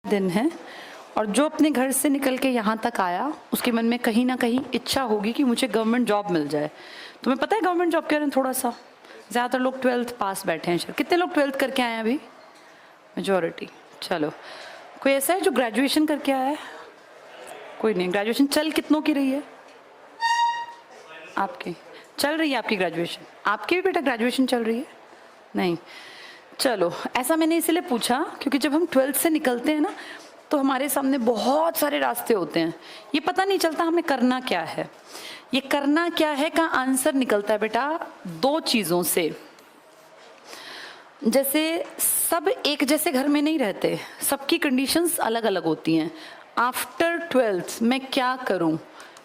दिन है और जो अपने घर से निकल के यहाँ तक आया उसके मन में कहीं ना कहीं इच्छा होगी कि मुझे गवर्नमेंट जॉब मिल जाए। तुम्हें पता है गवर्नमेंट जॉब के बारे में थोड़ा सा? ज़्यादातर लोग 12th पास बैठे हैं। कितने लोग 12th करके आए हैं अभी? मेजॉरिटी। चलो, कोई ऐसा है जो ग्रेजुएशन करके आया है? कोई नहीं। ग्रेजुएशन चल कितनों की रही है आपकी? चल रही है आपकी ग्रेजुएशन? आपकी भी बेटा ग्रेजुएशन चल रही है? नहीं। चलो, ऐसा मैंने इसलिए पूछा क्योंकि जब हम 12th से निकलते हैं ना तो हमारे सामने बहुत सारे रास्ते होते हैं। ये पता नहीं चलता हमें करना क्या है। ये करना क्या है का आंसर निकलता है बेटा दो चीज़ों से। जैसे सब एक जैसे घर में नहीं रहते, सबकी कंडीशंस अलग अलग होती हैं। आफ्टर 12th मैं क्या करूं,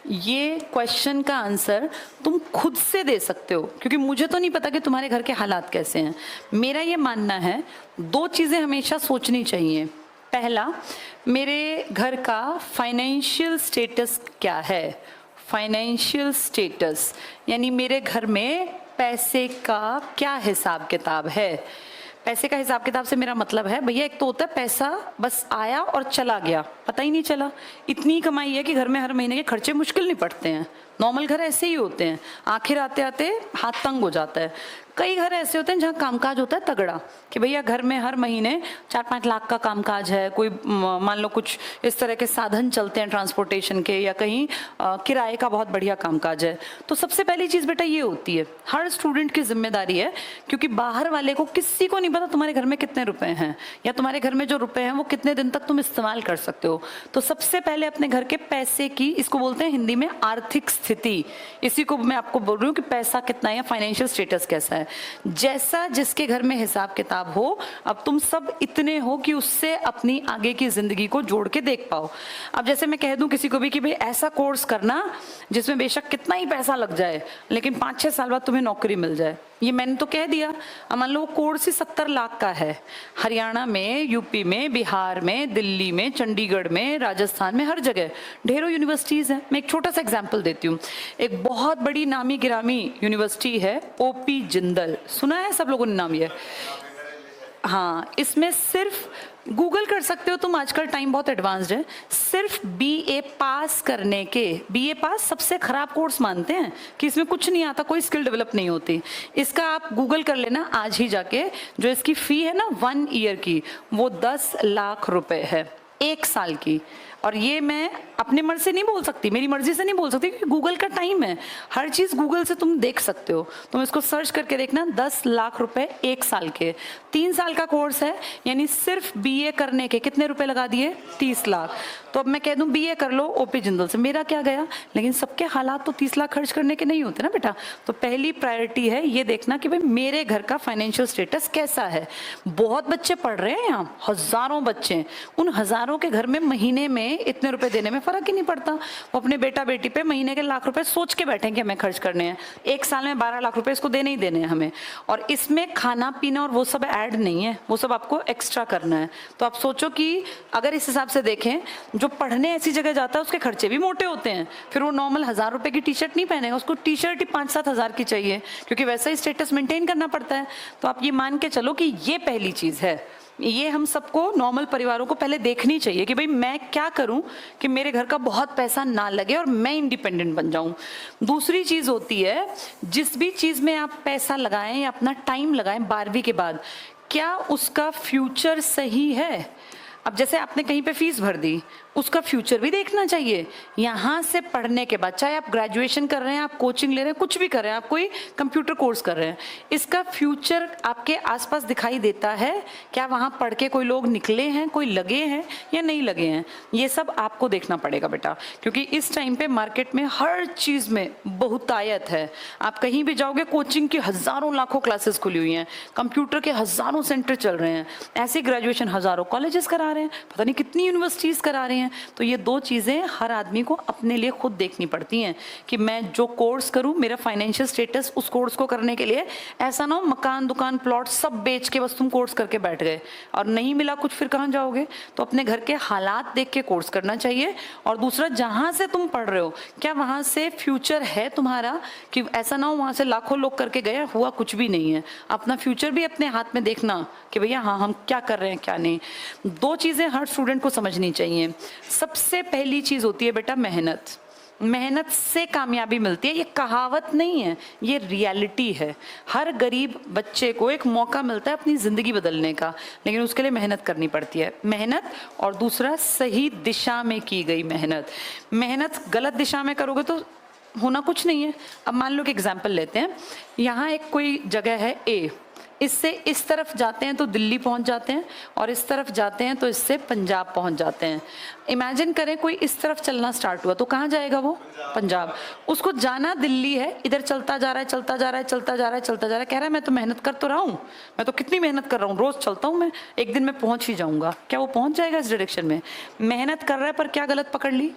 ये क्वेश्चन का आंसर तुम खुद से दे सकते हो, क्योंकि मुझे तो नहीं पता कि तुम्हारे घर के हालात कैसे हैं। मेरा ये मानना है दो चीज़ें हमेशा सोचनी चाहिए। पहला, मेरे घर का फाइनेंशियल स्टेटस क्या है। फाइनेंशियल स्टेटस यानी मेरे घर में पैसे का क्या हिसाब किताब है। पैसे का हिसाब किताब से मेरा मतलब है भैया, एक तो होता है पैसा बस आया और चला गया, पता ही नहीं चला। इतनी कमाई है कि घर में हर महीने के खर्चे मुश्किल नहीं पड़ते हैं। नॉर्मल घर ऐसे ही होते हैं, आखिर आते आते हाथ तंग हो जाता है। कई घर ऐसे होते हैं जहाँ कामकाज होता है तगड़ा, कि भैया घर में हर महीने 4-5 लाख का कामकाज है। कोई मान लो कुछ इस तरह के साधन चलते हैं ट्रांसपोर्टेशन के, या कहीं किराए का बहुत बढ़िया कामकाज है। तो सबसे पहली चीज़ बेटा ये होती है, हर स्टूडेंट की जिम्मेदारी है, क्योंकि बाहर वाले को किसी को नहीं पता तुम्हारे घर में कितने रुपए हैं, या तुम्हारे घर में जो रुपए हैं वो कितने दिन तक तुम इस्तेमाल कर सकते हो। तो सबसे पहले अपने घर के पैसे की, इसको बोलते हैं हिंदी में आर्थिक स्थिति, इसी को मैं आपको बोल रही हूँ कि पैसा कितना है या फाइनेंशियल स्टेटस कैसा है। जैसा जिसके घर में हिसाब किताब हो, अब तुम सब इतने हो कि उससे अपनी आगे की जिंदगी को जोड़ के देख पाओ। अब जैसे मैं कह दूं किसी को भी कि भाई ऐसा कोर्स करना जिसमें बेशक कितना ही पैसा लग जाए लेकिन 5-6 साल बाद तुम्हें नौकरी मिल जाए, ये मैंने तो कह दिया। अब मान लो वो कोर्स ही 70 लाख का है। हरियाणा में, यूपी में, बिहार में, दिल्ली में, चंडीगढ़ में, राजस्थान में, हर जगह ढेरों यूनिवर्सिटीज हैं। मैं एक छोटा सा एग्जांपल देती हूँ। एक बहुत बड़ी नामी गिरामी यूनिवर्सिटी है ओपी जिंदल, सुना है सब लोगों ने नाम ये? हाँ, इसमें सिर्फ गूगल कर सकते हो तुम, आजकल टाइम बहुत एडवांस्ड है। सिर्फ बीए पास करने के, बीए पास सबसे खराब कोर्स मानते हैं कि इसमें कुछ नहीं आता, कोई स्किल डेवलप नहीं होती। इसका आप गूगल कर लेना आज ही जाके। जो इसकी फी है ना 1 ईयर की, वो 10 लाख रुपए है 1 साल की। और ये मैं अपने मर्जी से नहीं बोल सकती, मेरी मर्जी से नहीं बोल सकती, क्योंकि गूगल का टाइम है। हर चीज़ गूगल से तुम देख सकते हो, तुम इसको सर्च करके देखना। 10 लाख रुपए 1 साल के, 3 साल का कोर्स है, यानी सिर्फ बीए करने के कितने रुपए लगा दिए? 30 लाख। तो अब मैं कह दूं बीए कर लो ओपी जिंदल से, मेरा क्या गया? लेकिन सबके हालात तो 30 लाख खर्च करने के नहीं होते ना बेटा। तो पहली प्रायोरिटी है ये देखना कि भाई मेरे घर का फाइनेंशियल स्टेटस कैसा है। बहुत बच्चे पढ़ रहे हैं यहाँ, हजारों बच्चे, उन हजारों के घर में महीने में इतने रुपए देने में फर्क ही नहीं पड़ता। वो अपने बेटा बेटी पे महीने के लाख रुपए सोच के बैठे कि हमें खर्च करने हैं। 1 साल में 12 लाख रुपए इसको देने ही देने हैं हमें, और इसमें खाना पीना और वो सब ऐड नहीं है, वो सब आपको एक्स्ट्रा करना है। तो आप सोचो कि अगर इस हिसाब से देखें, जो पढ़ने ऐसी जगह जाता है उसके खर्चे भी मोटे होते हैं। फिर वो नॉर्मल 1000 रुपए की टी शर्ट नहीं पहनेगा, उसको टी शर्ट ही 5-7 हजार की चाहिए, क्योंकि वैसा ही स्टेटस मेंटेन करना पड़ता है। तो आप ये मान के चलो कि ये पहली चीज है। ये हम सबको, नॉर्मल परिवारों को पहले देखनी चाहिए कि भाई मैं क्या करूं कि मेरे घर का बहुत पैसा ना लगे और मैं इंडिपेंडेंट बन जाऊं। दूसरी चीज होती है, जिस भी चीज में आप पैसा लगाएं या अपना टाइम लगाएं 12वीं के बाद, क्या उसका फ्यूचर सही है? अब जैसे आपने कहीं पे फीस भर दी, उसका फ्यूचर भी देखना चाहिए। यहाँ से पढ़ने के बाद, चाहे आप ग्रेजुएशन कर रहे हैं, आप कोचिंग ले रहे हैं, कुछ भी कर रहे हैं, आप कोई कंप्यूटर कोर्स कर रहे हैं, इसका फ्यूचर आपके आसपास दिखाई देता है? क्या वहाँ पढ़ के कोई लोग निकले हैं, कोई लगे हैं या नहीं लगे हैं? ये सब आपको देखना पड़ेगा बेटा, क्योंकि इस टाइम पे मार्केट में हर चीज़ में बहुतायत है। आप कहीं भी जाओगे, कोचिंग की हजारों लाखों क्लासेस खुली हुई हैं, कंप्यूटर के हजारों सेंटर चल रहे हैं, ऐसे ग्रेजुएशन हजारों कॉलेजेस करा रहे हैं, पता नहीं कितनी यूनिवर्सिटीज करा रहे हैं। तो ये दो चीजें हर आदमी को अपने लिए खुद देखनी पड़ती हैं कि मैं जो कोर्स करूं, मेरा फाइनेंशियल स्टेटस उस कोर्स को करने के लिए ऐसा ना हो मकान दुकान प्लॉट सब बेच के बस तुम कोर्स करके बैठ गए और नहीं मिला कुछ, फिर कहाँ जाओगे? तो अपने घर के हालात देख के कोर्स करना चाहिए। और दूसरा, जहां से तुम पढ़ रहे हो क्या वहां से फ्यूचर है तुम्हारा? कि ऐसा ना हो वहां से लाखों लोग करके गए, हुआ कुछ भी नहीं है। अपना फ्यूचर भी अपने हाथ में देखना कि भैया हाँ हम क्या कर रहे हैं क्या नहीं। दो चीज़ें हर स्टूडेंट को समझनी चाहिए। सबसे पहली चीज़ होती है बेटा मेहनत। मेहनत से कामयाबी मिलती है, ये कहावत नहीं है, ये रियलिटी है। हर गरीब बच्चे को एक मौका मिलता है अपनी ज़िंदगी बदलने का, लेकिन उसके लिए मेहनत करनी पड़ती है। मेहनत और दूसरा सही दिशा में की गई मेहनत। मेहनत गलत दिशा में करोगे तो होना कुछ नहीं है। अब मान लो कि एग्जाम्पल लेते हैं, यहाँ एक कोई जगह है ए, इससे इस तरफ जाते हैं तो दिल्ली पहुंच जाते हैं, और इस तरफ जाते हैं तो इससे पंजाब पहुंच जाते हैं। इमेजिन करें कोई इस तरफ चलना स्टार्ट हुआ तो कहाँ जाएगा वो? पंजाब। उसको जाना दिल्ली है, इधर चलता जा रहा है, चलता जा रहा है, चलता जा रहा है, चलता जा रहा है, कह रहा है मैं तो मेहनत कर तो रहा हूँ, मैं तो कितनी मेहनत कर रहा हूँ, रोज चलता हूँ मैं, एक दिन मैं पहुंच ही जाऊंगा। क्या वो पहुंच जाएगा इस डायरेक्शन में? मेहनत कर रहा है पर क्या गलत पकड़ ली?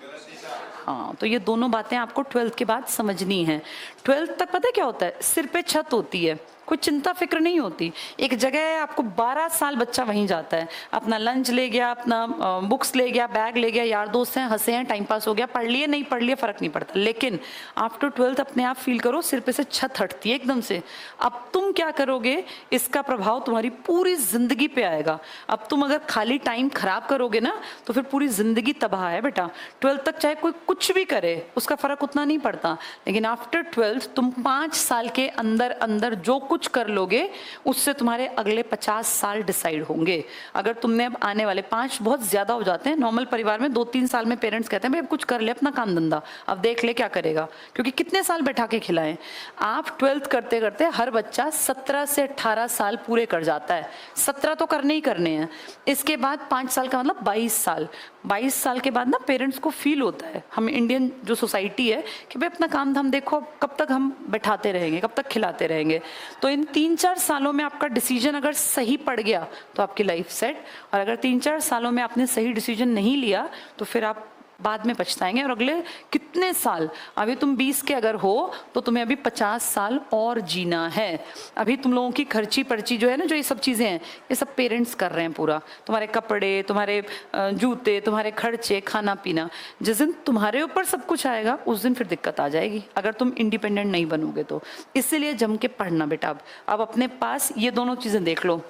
हाँ, तो ये दोनों बातें आपको 12th के बाद समझनी है। 12th तक पता है क्या होता है? सिर पे छत होती है, कोई चिंता फिक्र नहीं होती। एक जगह है, आपको 12 साल बच्चा वहीं जाता है, अपना लंच ले गया, अपना बुक्स ले गया, बैग ले गया, यार दोस्त हैं, हंसे हैं, टाइम पास हो गया, पढ़ लिए नहीं पढ़ लिए फर्क नहीं पड़ता। लेकिन आफ्टर 12th अपने आप फील करो सिर पे से छत हटती है एकदम से। अब तुम क्या करोगे, इसका प्रभाव तुम्हारी पूरी जिंदगी पे आएगा। अब तुम अगर खाली टाइम खराब करोगे ना तो फिर पूरी जिंदगी तबाह है बेटा। 12th तक चाहे कोई कुछ भी करे उसका फर्क उतना नहीं पड़ता, लेकिन आफ्टर 12th तुम 5 साल के अंदर अंदर जो कुछ कर लोगे उससे तुम्हारे अगले 50 साल डिसाइड होंगे। अगर तुमने अब आने वाले 5 बहुत ज्यादा हो जाते हैं नॉर्मल परिवार में, 2-3 साल में पेरेंट्स कहते हैं भाई अब कुछ कर ले अपना काम धंधा, अब देख ले क्या करेगा, क्योंकि कितने साल बैठा के खिलाएं। आप 12th करते करते हर बच्चा 17 से 18 साल पूरे कर जाता है। 17 तो करने ही करने हैं, इसके बाद 5 साल का मतलब 22 साल। 22 साल के बाद ना पेरेंट्स को फील होता है, हम इंडियन जो सोसाइटी है, कि भाई अपना काम धाम देखो, कब तक हम बैठाते रहेंगे, कब तक खिलाते रहेंगे। तो इन 3-4 सालों में आपका डिसीजन अगर सही पड़ गया तो आपकी लाइफ सेट, और अगर 3-4 सालों में आपने सही डिसीजन नहीं लिया तो फिर आप बाद में पछताएंगे। और अगले कितने साल, अभी तुम 20 के अगर हो तो तुम्हें अभी 50 साल और जीना है। अभी तुम लोगों की खर्ची पर्ची जो है ना, जो ये सब चीज़ें हैं, ये सब पेरेंट्स कर रहे हैं पूरा। तुम्हारे कपड़े, तुम्हारे जूते, तुम्हारे खर्चे, खाना पीना। जिस दिन तुम्हारे ऊपर सब कुछ आएगा उस दिन फिर दिक्कत आ जाएगी, अगर तुम इंडिपेंडेंट नहीं बनोगे तो। इसीलिए जम के पढ़ना बेटा। अब अपने पास ये दोनों चीज़ें देख लो,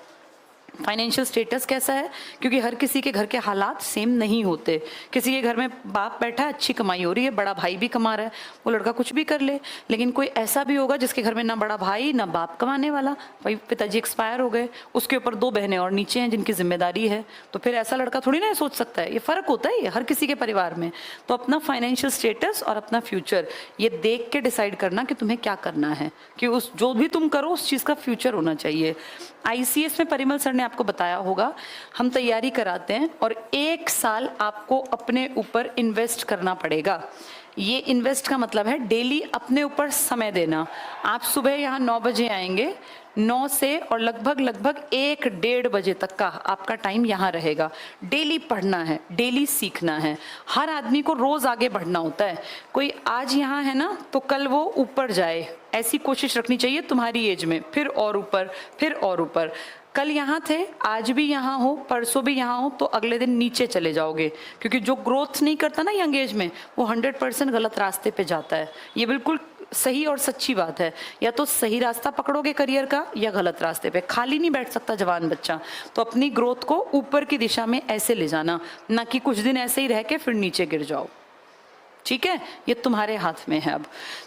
फाइनेंशियल स्टेटस कैसा है, क्योंकि हर किसी के घर के हालात सेम नहीं होते। किसी के घर में बाप बैठा है, अच्छी कमाई हो रही है, बड़ा भाई भी कमा रहा है, वो लड़का कुछ भी कर ले। लेकिन कोई ऐसा भी होगा जिसके घर में ना बड़ा भाई ना बाप कमाने वाला, भाई पिताजी एक्सपायर हो गए, उसके ऊपर 2 बहनें और नीचे हैं जिनकी जिम्मेदारी है, तो फिर ऐसा लड़का थोड़ी ना सोच सकता है। ये फर्क होता है ये हर किसी के परिवार में। तो अपना फाइनेंशियल स्टेटस और अपना फ्यूचर ये देख के डिसाइड करना कि तुम्हें क्या करना है, कि उस जो भी तुम करो उस चीज़ का फ्यूचर होना चाहिए। ICS में परिमल सर ने आपको बताया होगा, हम तैयारी कराते हैं और 1 साल आपको अपने ऊपर इन्वेस्ट करना पड़ेगा। ये इन्वेस्ट का मतलब है डेली अपने ऊपर समय देना। आप सुबह यहाँ 9 बजे आएंगे, 9 से और लगभग 1-1.5 बजे तक का आपका टाइम यहाँ रहेगा। डेली पढ़ना है, डेली सीखना है। हर आदमी को रोज आगे बढ़ना होता है। कोई आज यहाँ है ना तो कल वो ऊपर जाए, ऐसी कोशिश रखनी चाहिए तुम्हारी एज में, फिर और ऊपर, फिर और ऊपर। कल यहाँ थे, आज भी यहाँ हो, परसों भी यहाँ हो, तो अगले दिन नीचे चले जाओगे, क्योंकि जो ग्रोथ नहीं करता ना यंग एज में वो 100% गलत रास्ते पे जाता है। ये बिल्कुल सही और सच्ची बात है। या तो सही रास्ता पकड़ोगे करियर का या गलत रास्ते पे। खाली नहीं बैठ सकता जवान बच्चा। तो अपनी ग्रोथ को ऊपर की दिशा में ऐसे ले जाना, ना कि कुछ दिन ऐसे ही रह के फिर नीचे गिर जाओ। ठीक है, ये तुम्हारे हाथ में है। अब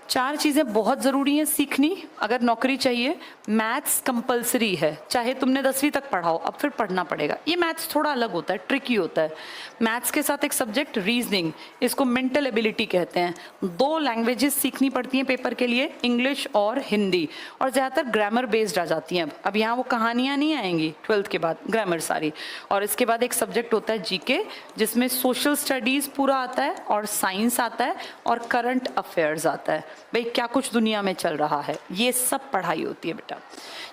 4 चीज़ें बहुत ज़रूरी हैं सीखनी अगर नौकरी चाहिए। मैथ्स कंपलसरी है, चाहे तुमने 10वीं तक पढ़ाओ, अब फिर पढ़ना पड़ेगा। ये मैथ्स थोड़ा अलग होता है, ट्रिकी होता है। मैथ्स के साथ एक सब्जेक्ट रीजनिंग, इसको मेंटल एबिलिटी कहते हैं। 2 लैंग्वेजेस सीखनी पड़ती हैं पेपर के लिए, इंग्लिश और हिंदी, और ज़्यादातर ग्रामर बेस्ड आ जाती हैं। अब यहाँ वो कहानियाँ नहीं आएंगी 12th के बाद, ग्रामर सारी। और इसके बाद एक सब्जेक्ट होता है GK, जिसमें सोशल स्टडीज़ पूरा आता है और साइंस आता है और करंट अफेयर्स आता है। भाई क्या कुछ दुनिया में चल रहा है, ये सब पढ़ाई होती है बेटा।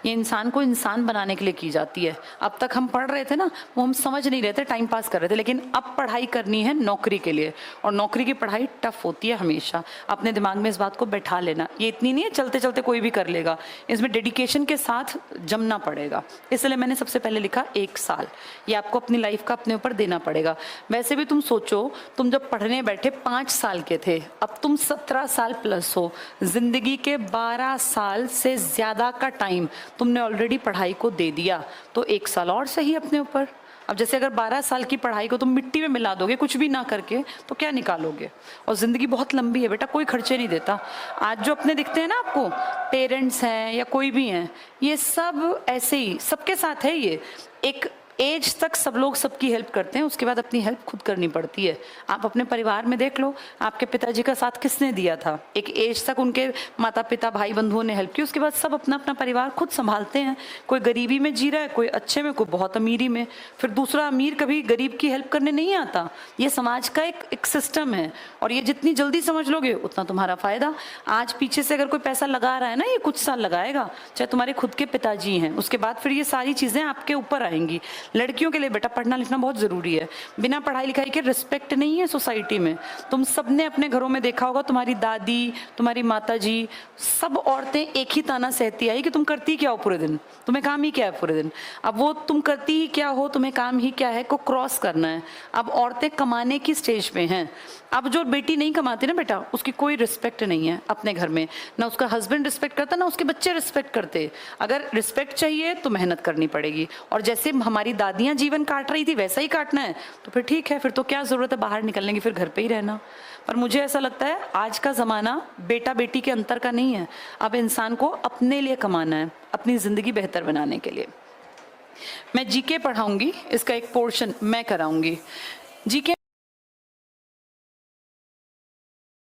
ये इंसान को इंसान बनाने के लिए की जाती है। अब तक हम पढ़ रहे थे ना, वो हम समझ नहीं रहे थे, टाइम पास कर रहे थे, लेकिन अब पढ़ाई करनी है नौकरी के लिए। और नौकरी की पढ़ाई टफ होती है हमेशा, अपने दिमाग में इस बात को बैठा लेना। ये इतनी नहीं है चलते चलते कोई भी कर लेगा, इसमें डेडिकेशन के साथ जमना पड़ेगा। इसलिए मैंने सबसे पहले लिखा 1 साल, ये आपको अपनी लाइफ का अपने ऊपर देना पड़ेगा। वैसे भी तुम सोचो, तुम जब पढ़ने बैठे 5 साल के थे, अब तुम 17 साल प्लस हो। जिंदगी के 12 साल से ज्यादा का टाइम तुमने ऑलरेडी पढ़ाई को दे दिया, तो 1 साल और सही अपने ऊपर। अब जैसे अगर 12 साल की पढ़ाई को तुम मिट्टी में मिला दोगे कुछ भी ना करके, तो क्या निकालोगे? और ज़िंदगी बहुत लंबी है बेटा, कोई खर्चे नहीं देता। आज जो अपने दिखते हैं ना आपको, पेरेंट्स हैं या कोई भी हैं, ये सब ऐसे ही सबके साथ है। ये एक एज तक सब लोग सबकी हेल्प करते हैं, उसके बाद अपनी हेल्प खुद करनी पड़ती है। आप अपने परिवार में देख लो, आपके पिताजी का साथ किसने दिया था? एक एज तक उनके माता पिता भाई बंधुओं ने हेल्प की, उसके बाद सब अपना अपना परिवार खुद संभालते हैं। कोई गरीबी में जी रहा है, कोई अच्छे में, कोई बहुत अमीरी में। फिर दूसरा अमीर कभी गरीब की हेल्प करने नहीं आता। ये समाज का एक सिस्टम है, और ये जितनी जल्दी समझ लोगे उतना तुम्हारा फायदा। आज पीछे से अगर कोई पैसा लगा रहा है ना, ये कुछ साल लगाएगा, चाहे तुम्हारे खुद के पिताजी हैं, उसके बाद फिर ये सारी चीज़ें आपके ऊपर आएंगी। लड़कियों के लिए बेटा पढ़ना लिखना बहुत ज़रूरी है। बिना पढ़ाई लिखाई के रिस्पेक्ट नहीं है सोसाइटी में। तुम सबने अपने घरों में देखा होगा, तुम्हारी दादी, तुम्हारी माताजी, सब औरतें एक ही ताना सहती आई कि तुम करती क्या हो पूरे दिन, तुम्हें काम ही क्या है पूरे दिन। अब वो तुम करती ही क्या हो, तुम्हें काम ही क्या है को क्रॉस करना है। अब औरतें कमाने की स्टेज पे हैं। अब जो बेटी नहीं कमाती ना बेटा, उसकी कोई रिस्पेक्ट नहीं है अपने घर में, ना उसका हस्बैंड रिस्पेक्ट करता, ना उसके बच्चे रिस्पेक्ट करते। अगर रिस्पेक्ट चाहिए तो मेहनत करनी पड़ेगी, और जैसे हमारी दादियां जीवन काट रही थी वैसा ही काटना है। तो फिर ठीक है, फिर तो क्या जरूरत है बाहर निकलने की, फिर घर पे ही रहना। पर मुझे ऐसा लगता है आज का ज़माना बेटा बेटी के अंतर का नहीं है। अब इंसान को अपने लिए कमाना है, अपनी ज़िंदगी बेहतर बनाने के लिए। मैं जीके पढ़ाऊंगी, इसका एक पोर्शन मैं कराऊंगी। जीके